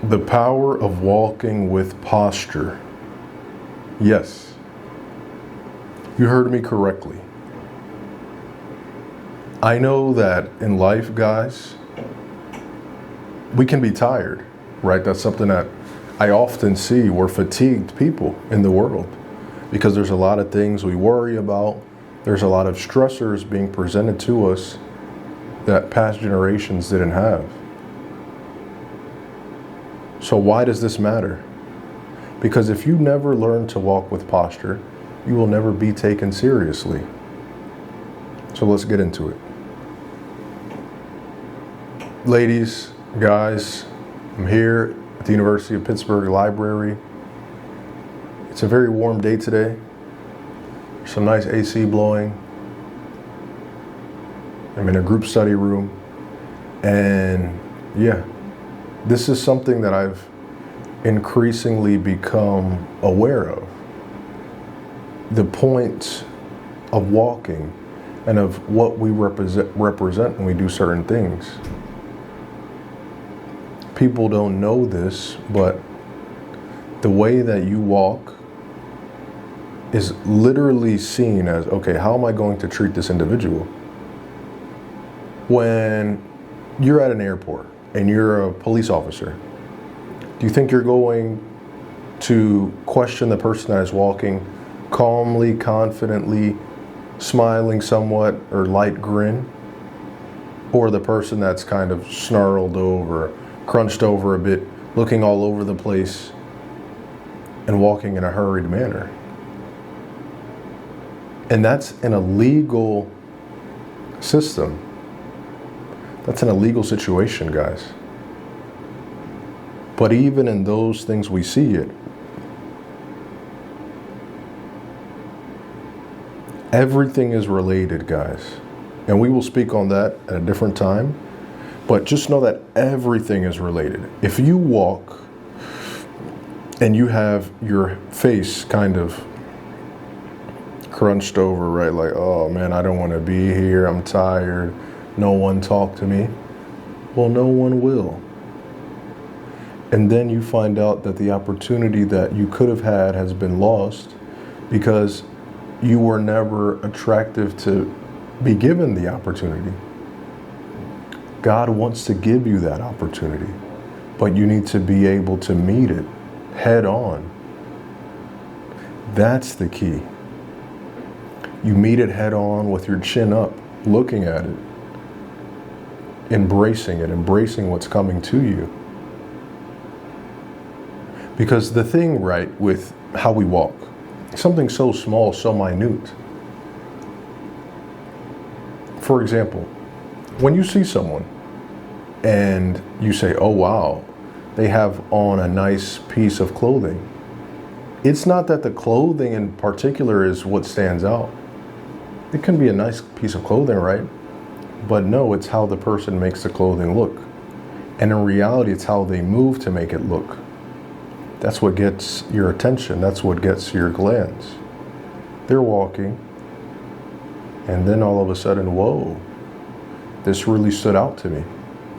The power of walking with posture. Yes, you heard me correctly. I know that in life, guys, we can be tired, right? That's something that I often see. We're fatigued people in the world because there's a lot of things we worry about. There's a lot of stressors being presented to us that past generations didn't have. So why does this matter? Because if you never learn to walk with posture, you will never be taken seriously. So let's get into it. Ladies, guys, I'm here at the University of Pittsburgh Library. It's a very warm day today. There's some nice AC blowing. I'm in a group study room. And yeah, this is something that I've increasingly become aware of. The point of walking and of what we represent when we do certain things. People don't know this, but the way that you walk is literally seen as, okay, how am I going to treat this individual? When you're at an airport and you're a police officer, do you think you're going to question the person that is walking calmly, confidently, smiling somewhat, or light grin? Or the person that's kind of snarled over, crunched over a bit, looking all over the place, and walking in a hurried manner? And that's an illegal system. That's an illegal situation, guys. But even in those things, we see it. Everything is related, guys. And we will speak on that at a different time. But just know that everything is related. If you walk and you have your face kind of crunched over, right? Like, oh man, I don't want to be here. I'm tired. No one talk to me. Well, no one will. And then you find out that the opportunity that you could have had has been lost because you were never attractive to be given the opportunity. God wants to give you that opportunity, but you need to be able to meet it head on. That's the key. You meet it head on with your chin up, looking at it, embracing it, embracing what's coming to you. Because the thing, right, with how we walk, something so small, so minute. For example, when you see someone and you say, oh wow, they have on a nice piece of clothing. It's not that the clothing in particular is what stands out. It can be a nice piece of clothing, right? But no, it's how the person makes the clothing look. And in reality, it's how they move to make it look. That's what gets your attention. That's what gets your glance. They're walking, and then all of a sudden, whoa, this really stood out to me.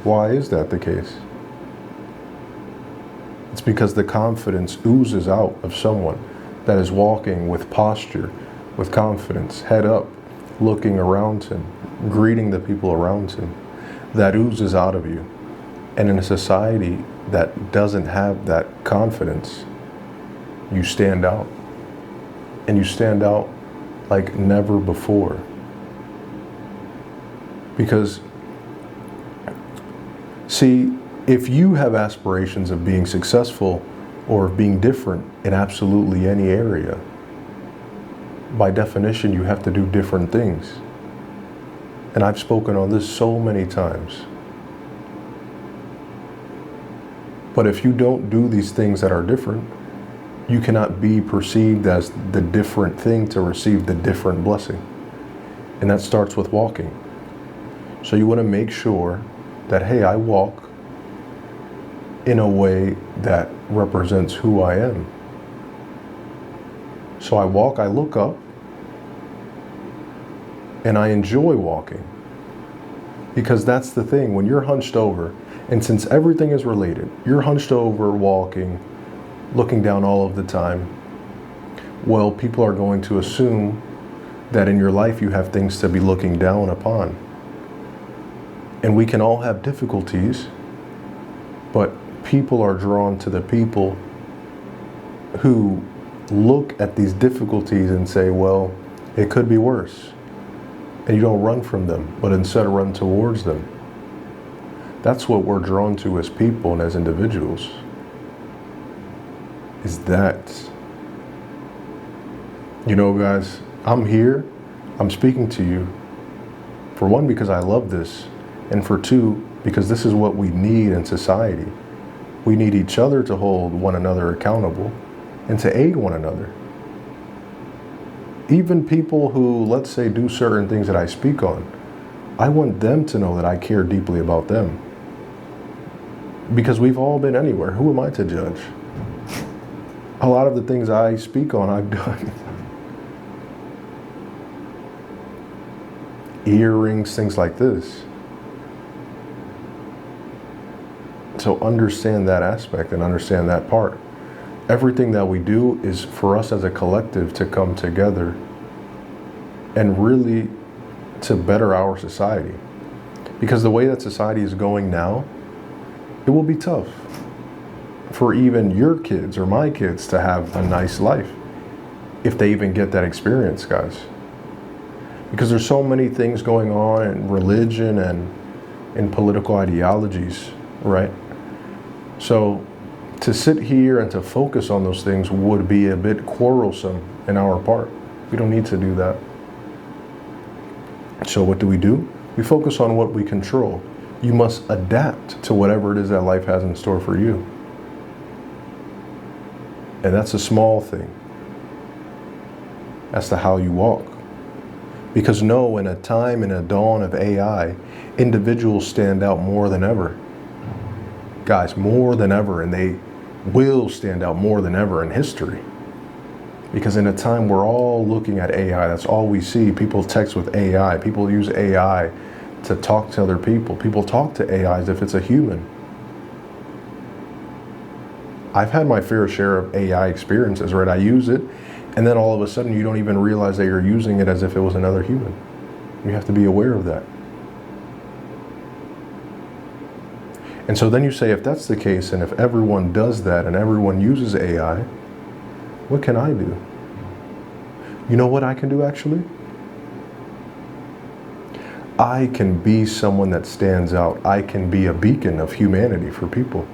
Why is that the case? It's because the confidence oozes out of someone that is walking with posture, with confidence, head up, looking around him, greeting the people around him. That oozes out of you. And in a society that doesn't have that confidence, you stand out. And you stand out like never before. Because, see, if you have aspirations of being successful or of being different in absolutely any area, by definition, you have to do different things. And I've spoken on this so many times. But if you don't do these things that are different, you cannot be perceived as the different thing to receive the different blessing. And that starts with walking. So you want to make sure that, hey, I walk in a way that represents who I am. So I walk, I look up, and I enjoy walking. Because that's the thing, when you're hunched over, and since everything is related, you're hunched over, walking, looking down all of the time, well, people are going to assume that in your life you have things to be looking down upon. And we can all have difficulties, but people are drawn to the people who look at these difficulties and say, well, it could be worse. And you don't run from them, but instead run towards them. That's what we're drawn to as people and as individuals. Is that, you know, guys, I'm here, I'm speaking to you, for one, because I love this, and for two, because this is what we need in society. We need each other to hold one another accountable and to aid one another. Even people who, let's say, do certain things that I speak on, I want them to know that I care deeply about them. Because we've all been anywhere. Who am I to judge? A lot of the things I speak on, I've done. Earrings, things like this. So understand that aspect and understand that part. Everything that we do is for us as a collective to come together and really to better our society. Because the way that society is going now, it will be tough for even your kids or my kids to have a nice life, if they even get that experience, guys. Because there's so many things going on in religion and in political ideologies, right? So to sit here and to focus on those things would be a bit quarrelsome in our part. We don't need to do that. So what do? We focus on what we control. You must adapt to whatever it is that life has in store for you. And that's a small thing as to how you walk. Because no, in a time, in a dawn of AI, individuals stand out more than ever. Guys, more than ever, and they will stand out more than ever in history. Because in a time we're all looking at AI, that's all we see. People text with AI, people use AI to talk to other people. People talk to AI as if it's a human. I've had my fair share of AI experiences, right? I use it, and then all of a sudden you don't even realize that you're using it as if it was another human. You have to be aware of that. And so then you say, if that's the case, and if everyone does that, and everyone uses AI, what can I do? You know what I can do, actually? I can be someone that stands out. I can be a beacon of humanity for people.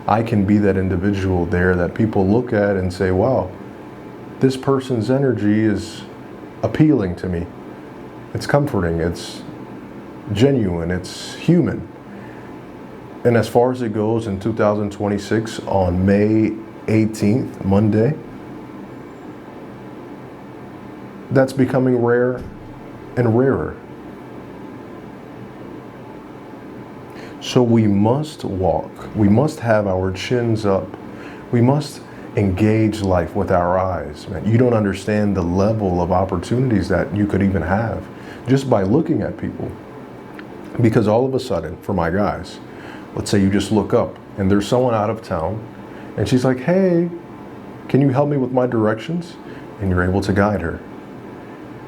I can be that individual there that people look at and say, wow, this person's energy is appealing to me. It's comforting, it's genuine, it's human. And as far as it goes in 2026, on May 18th, Monday, that's becoming rare and rarer. So we must walk. We must have our chins up. We must engage life with our eyes. Man, you don't understand the level of opportunities that you could even have just by looking at people. Because all of a sudden, for my guys, let's say you just look up and there's someone out of town and she's like, hey, can you help me with my directions? And you're able to guide her.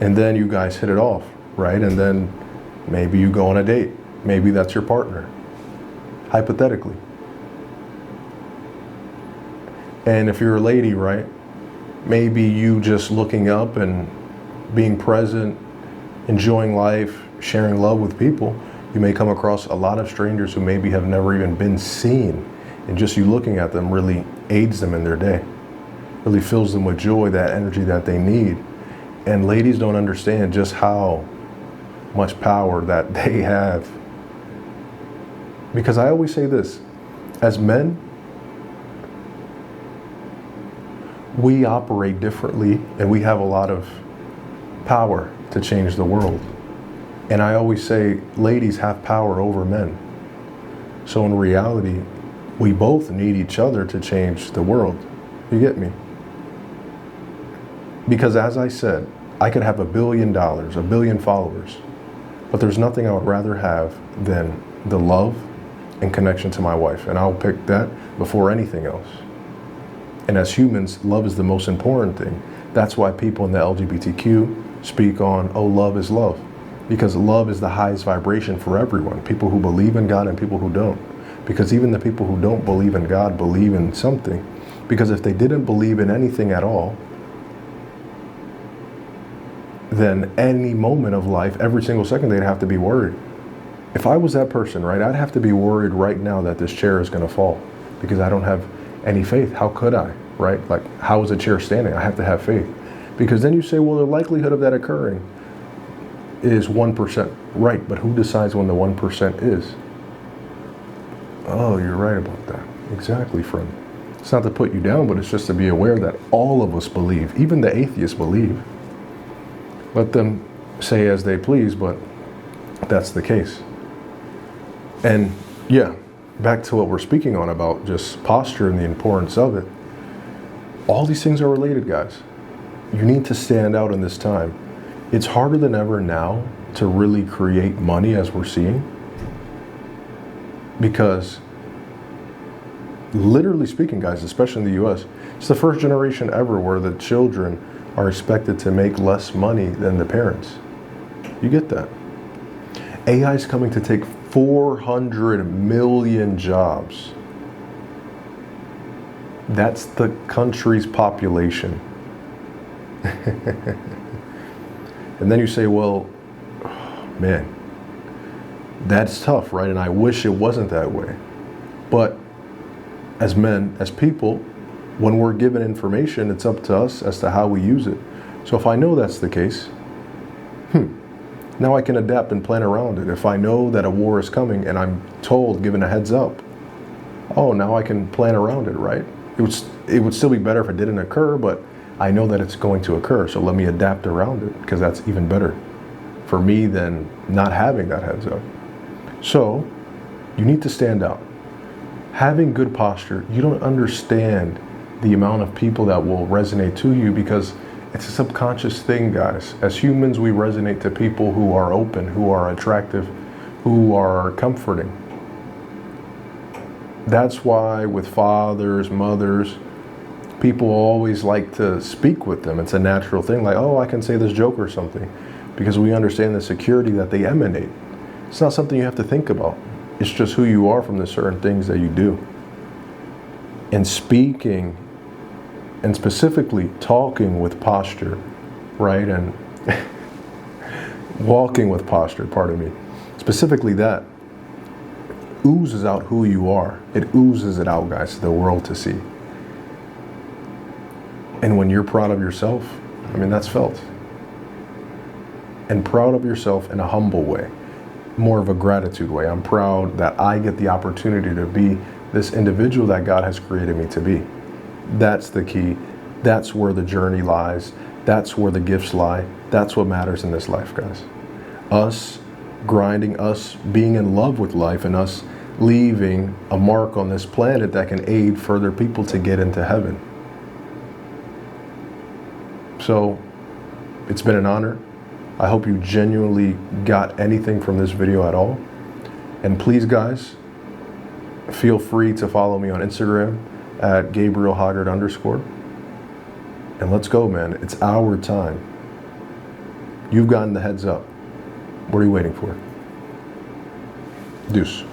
And then you guys hit it off, right? And then maybe you go on a date. Maybe that's your partner, hypothetically. And if you're a lady, right, maybe you just looking up and being present, enjoying life, sharing love with people, you may come across a lot of strangers who maybe have never even been seen. And just you looking at them really aids them in their day, really fills them with joy, that energy that they need. And ladies don't understand just how much power that they have. Because I always say this, as men, we operate differently and we have a lot of power to change the world. And I always say ladies have power over men. So in reality, we both need each other to change the world. You get me? Because as I said, I could have $1 billion, 1 billion followers. But there's nothing I would rather have than the love and connection to my wife. And I'll pick that before anything else. And as humans, love is the most important thing. That's why people in the LGBTQ speak on, oh, love is love. Because love is the highest vibration for everyone. People who believe in God and people who don't. Because even the people who don't believe in God believe in something. Because if they didn't believe in anything at all, then any moment of life, every single second, they'd have to be worried. If I was that person, right, I'd have to be worried right now that this chair is going to fall because I don't have any faith. How could I, right? Like, how is a chair standing? I have to have faith. Because then you say, well, the likelihood of that occurring is 1%. Right, but who decides when the 1% is? Oh, you're right about that. Exactly, friend. It's not to put you down, but it's just to be aware that all of us believe, even the atheists believe. Let them say as they please, but that's the case. And yeah, back to what we're speaking on about just posture and the importance of it. All these things are related, guys. You need to stand out in this time. It's harder than ever now to really create money, as we're seeing, because literally speaking, guys, especially in the US, it's the first generation ever where the children are expected to make less money than the parents. You get that? AI is coming to take 400 million jobs. That's the country's population. And then you say, well, man, that's tough, right? And I wish it wasn't that way. But as men, as people, when we're given information, it's up to us as to how we use it. So if I know that's the case, now I can adapt and plan around it. If I know that a war is coming and I'm told, given a heads up, oh, now I can plan around it, right? It would still be better if it didn't occur, but I know that it's going to occur, so let me adapt around it, because that's even better for me than not having that heads up. So you need to stand out. Having good posture, you don't understand the amount of people that will resonate to you, because it's a subconscious thing, guys. As humans, we resonate to people who are open, who are attractive, who are comforting. That's why with fathers, mothers, people always like to speak with them. It's a natural thing, like, oh, I can say this joke or something, because we understand the security that they emanate. It's not something you have to think about. It's just who you are from the certain things that you do. And speaking, and specifically talking with posture, right? And walking with posture, pardon me. Specifically that oozes out who you are. It oozes it out, guys, to the world to see. And when you're proud of yourself, I mean, that's felt. And proud of yourself in a humble way, more of a gratitude way. I'm proud that I get the opportunity to be this individual that God has created me to be. That's the key. That's where the journey lies. That's where the gifts lie. That's what matters in this life, guys. Us grinding, us being in love with life, and us leaving a mark on this planet that can aid further people to get into heaven. So it's been an honor. I hope you genuinely got anything from this video at all. And please, guys, feel free to follow me on Instagram at Gabriel _. And let's go, man. It's our time. You've gotten the heads up. What are you waiting for? Deuce.